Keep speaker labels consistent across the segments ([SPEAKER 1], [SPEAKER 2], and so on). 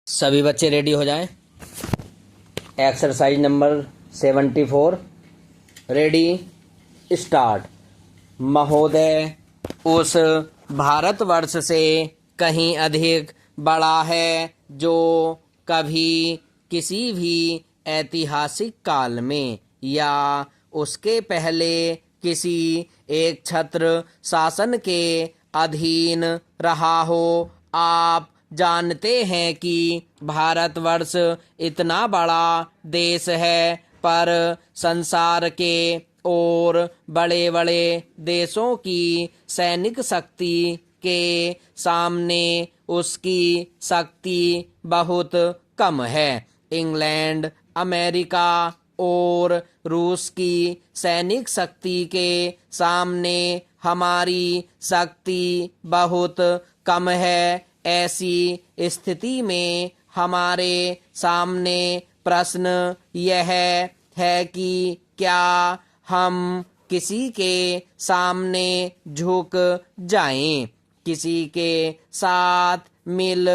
[SPEAKER 1] सभी बच्चे रेडी हो जाएं। Exercise number 74 ready start. महोदय, उस भारतवर्ष से कहीं अधिक बड़ा है जो कभी किसी भी ऐतिहासिक काल में या उसके पहले किसी एक छत्र शासन के अधीन रहा हो। आप जानते हैं कि भारतवर्ष इतना बड़ा देश है, पर संसार के और बड़े बड़े देशों की सैनिक शक्ति के सामने उसकी शक्ति बहुत कम है। इंग्लैंड, अमेरिका और रूस की सैनिक शक्ति के सामने हमारी शक्ति बहुत कम है। ऐसी स्थिति में हमारे सामने प्रश्न यह है कि क्या हम किसी के सामने झुक जाएं, किसी के साथ मिल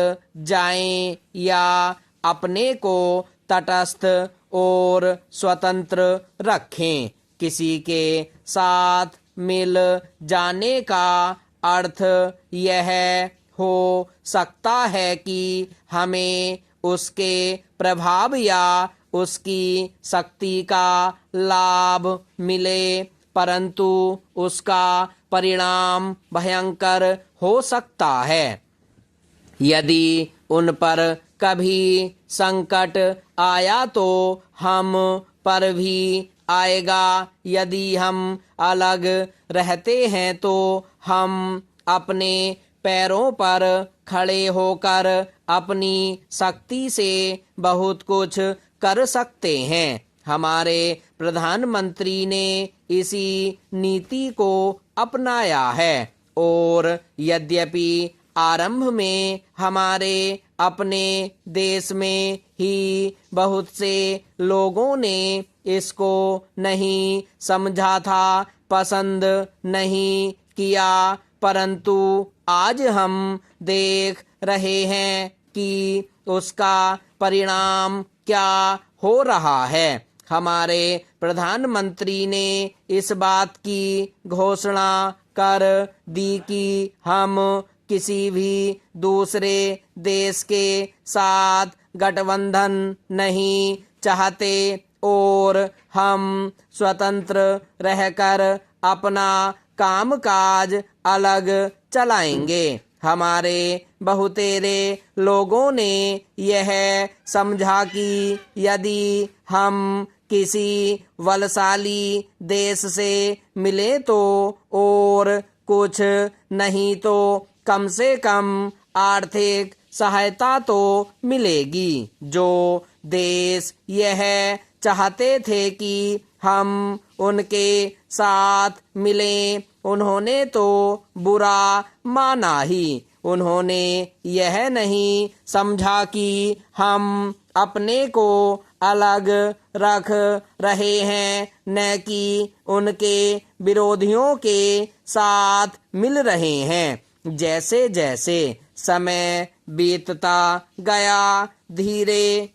[SPEAKER 1] जाएं, या अपने को तटस्थ और स्वतंत्र रखें। किसी के साथ मिल जाने का अर्थ यह हो सकता है कि हमें उसके प्रभाव या उसकी शक्ति का लाभ मिले, परंतु उसका परिणाम भयंकर हो सकता है। यदि उन पर कभी संकट आया तो हम पर भी आएगा। यदि हम अलग रहते हैं तो हम अपने पैरों पर खड़े होकर अपनी शक्ति से बहुत कुछ कर सकते हैं। हमारे प्रधानमंत्री ने इसी नीति को अपनाया है, और यद्यपि आरंभ में हमारे अपने देश में ही बहुत से लोगों ने इसको नहीं समझा था, पसंद नहीं किया, परंतु आज हम देख रहे हैं कि उसका परिणाम क्या हो रहा है। हमारे प्रधानमंत्री ने इस बात की घोषणा कर दी कि हम किसी भी दूसरे देश के साथ गठबंधन नहीं चाहते, और हम स्वतंत्र रहकर अपना कामकाज अलग चलाएंगे। हमारे बहुतेरे लोगों ने यह समझा कि यदि हम किसी बलशाली देश से मिले तो और कुछ नहीं तो कम से कम आर्थिक सहायता तो मिलेगी। जो देश यह चाहते थे कि हम उनके साथ मिलें, उन्होंने तो बुरा माना ही। उन्होंने यह नहीं समझा कि हम अपने को अलग रख रहे हैं, न कि उनके विरोधियों के साथ मिल रहे हैं। जैसे जैसे समय बीतता गया, धीरे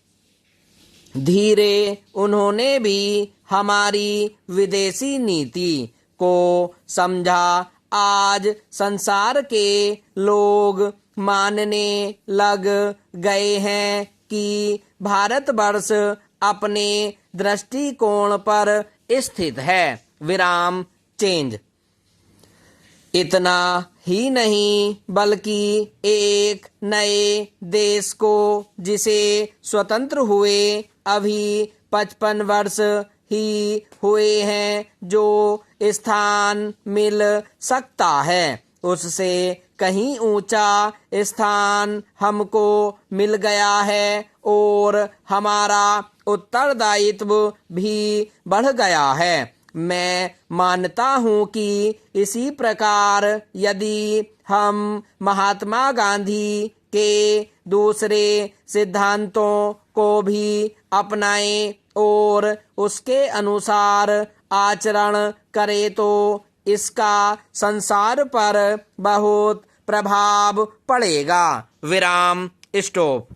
[SPEAKER 1] धीरे उन्होंने भी हमारी विदेशी नीति को समझा। आज संसार के लोग मानने लग गए हैं कि भारतवर्ष अपने दृष्टिकोण पर स्थित है। विराम चेंज। इतना ही नहीं, बल्कि एक नए देश को, जिसे स्वतंत्र हुए अभी 55 वर्ष ही हुए हैं, जो स्थान मिल सकता है, उससे कहीं ऊंचा स्थान हमको मिल गया है, और हमारा उत्तरदायित्व भी बढ़ गया है। मैं मानता हूँ कि इसी प्रकार यदि हम महात्मा गांधी के दूसरे सिद्धांतों को भी अपनाएं और उसके अनुसार आचरण करें तो इसका संसार पर बहुत प्रभाव पड़ेगा। विराम स्टॉप।